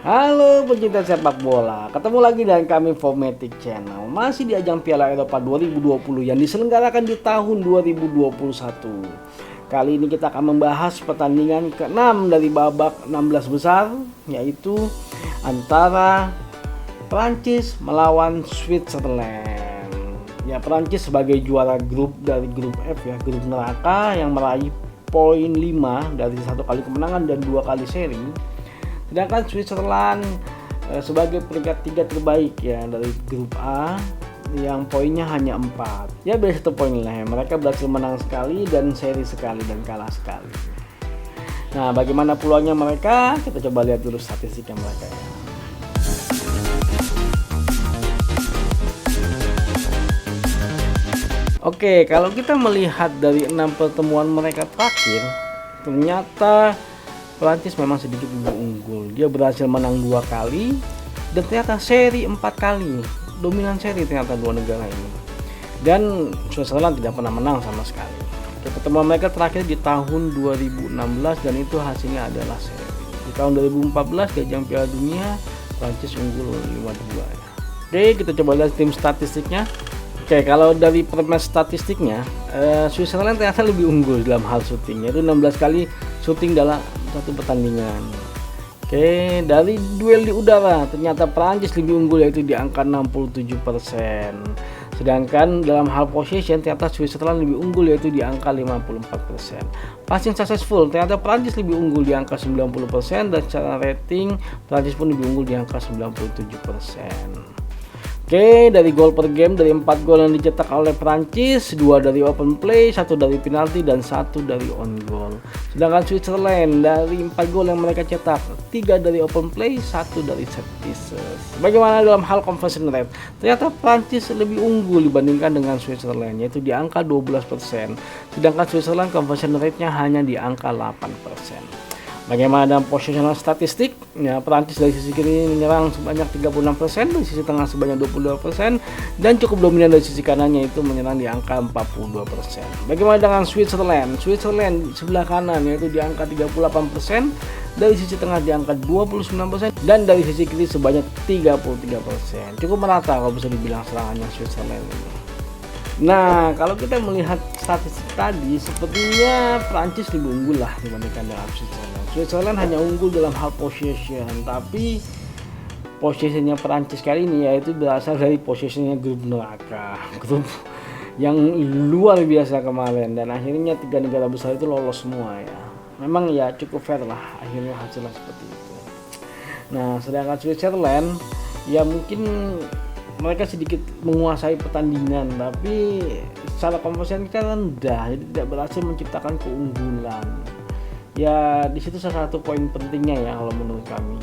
Halo pecinta sepak bola, ketemu lagi dengan kami Fomatic Channel. Masih di ajang Piala Eropa 2020 yang diselenggarakan di tahun 2021. Kali ini kita akan membahas pertandingan ke-6 dari babak 16 besar, yaitu antara Prancis melawan Switzerland. Ya, Prancis sebagai juara grup dari grup F ya, grup neraka yang meraih poin 5 dari 1 kali kemenangan dan 2 kali seri. Sedangkan Switzerland sebagai peringkat 3 terbaik ya dari grup A yang poinnya hanya 4. Ya beda 1 poin lah ya. Mereka berhasil menang sekali dan seri sekali dan kalah sekali. Nah, bagaimana peluangnya mereka? Kita coba lihat dulu statistiknya mereka ya. Oke, kalau kita melihat dari 6 pertemuan mereka terakhir, ternyata Prancis memang sedikit lebih unggul. Dia berhasil menang 2 kali dan ternyata seri 4 kali. Dominan seri ternyata dua negara ini. Dan Switzerland tidak pernah menang sama sekali. Pertemuan mereka terakhir di tahun 2016 dan itu hasilnya adalah seri. Di tahun 2014 di ajang Piala Dunia Prancis unggul 5-2 ya. Oke, kita coba lihat tim statistiknya. Oke, kalau dari permatch statistiknya, Switzerland ternyata lebih unggul dalam hal syuting, yaitu 16 kali syuting dalam satu pertandingan. Oke, dari duel di udara ternyata Prancis lebih unggul yaitu di angka 67%. Sedangkan dalam hal possession ternyata Switzerland lebih unggul yaitu di angka 54%. Passing successful ternyata Prancis lebih unggul di angka 90% dan secara rating Prancis pun lebih unggul di angka 97%. Oke, dari gol per game, dari 4 gol yang dicetak oleh Prancis, 2 dari open play, 1 dari penalti, dan 1 dari on goal. Sedangkan Switzerland dari 4 gol yang mereka cetak, 3 dari open play, 1 dari set pieces. Bagaimana dalam hal conversion rate? Ternyata Prancis lebih unggul dibandingkan dengan Switzerland, yaitu di angka 12%. Sedangkan Switzerland conversion rate-nya hanya di angka 8%. Bagaimana dalam positional statistik? Ya, Prancis dari sisi kiri menyerang sebanyak 36%, dari sisi tengah sebanyak 22%, dan cukup dominan dari sisi kanannya itu menyerang di angka 42%. Bagaimana dengan Switzerland? Switzerland sebelah kanan yaitu di angka 38%, dari sisi tengah di angka 29%, dan dari sisi kiri sebanyak 33%. Cukup merata kalau bisa dibilang serangannya Switzerland ini. Nah, kalau kita melihat statistik tadi, sepertinya Prancis lebih unggul lah dibandingkan dengan Switzerland. Switzerland hanya unggul dalam hal possession, tapi possessionnya Prancis kali ini yaitu berasal dari possessionnya grup neraka, grup yang luar biasa kemarin, dan akhirnya 3 negara besar itu lolos semua ya. Memang ya cukup fair lah akhirnya hasilnya seperti itu. Nah, sedangkan Switzerland ya mungkin mereka sedikit menguasai pertandingan, tapi secara conversion kan rendah, jadi tidak berhasil menciptakan keunggulan. Ya di situ salah satu poin pentingnya ya kalau menurut kami.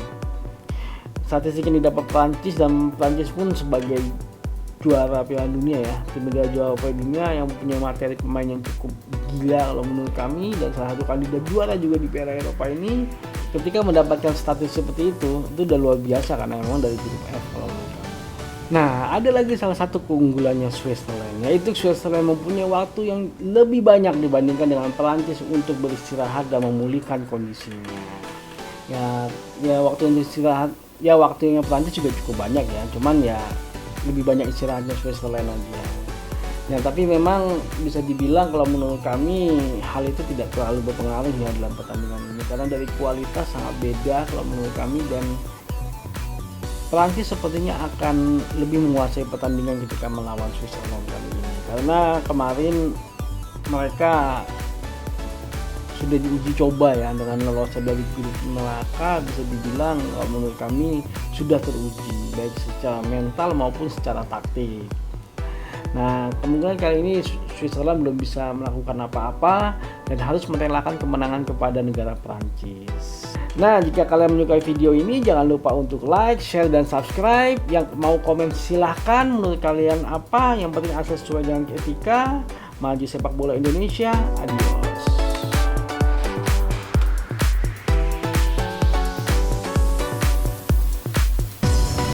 Statistik yang didapat Prancis, dan Prancis pun sebagai juara Piala Dunia ya, tim negara juara Piala Dunia yang punya materi pemain yang cukup gila kalau menurut kami, dan salah satu kandidat juara juga di Piala Eropa ini, ketika mendapatkan statistik seperti itu udah luar biasa karena memang dari grup F kalau menurut kami. Nah, ada lagi salah satu keunggulannya Switzerland, yaitu Switzerland mempunyai waktu yang lebih banyak dibandingkan dengan Prancis untuk beristirahat dan memulihkan kondisinya. Ya waktu untuk istirahat, ya waktunya Prancis juga cukup banyak ya, cuman ya lebih banyak istirahatnya Switzerland aja. Ya, tapi memang bisa dibilang kalau menurut kami hal itu tidak terlalu berpengaruh ya dalam pertandingan ini, karena dari kualitas sangat beda kalau menurut kami, dan Prancis sepertinya akan lebih menguasai pertandingan ketika melawan Switzerland kali ini, karena kemarin mereka sudah diuji coba ya dengan lolos dari grup neraka. Bisa dibilang menurut kami sudah teruji baik secara mental maupun secara taktik. Nah, kemungkinan kali ini Switzerland belum bisa melakukan apa-apa dan harus merelakan kemenangan kepada negara Prancis. Nah, jika kalian menyukai video ini, jangan lupa untuk like, share, dan subscribe. Yang mau komen silahkan, menurut kalian apa yang penting asal sesuai dengan etika. Maju sepak bola Indonesia. Adios.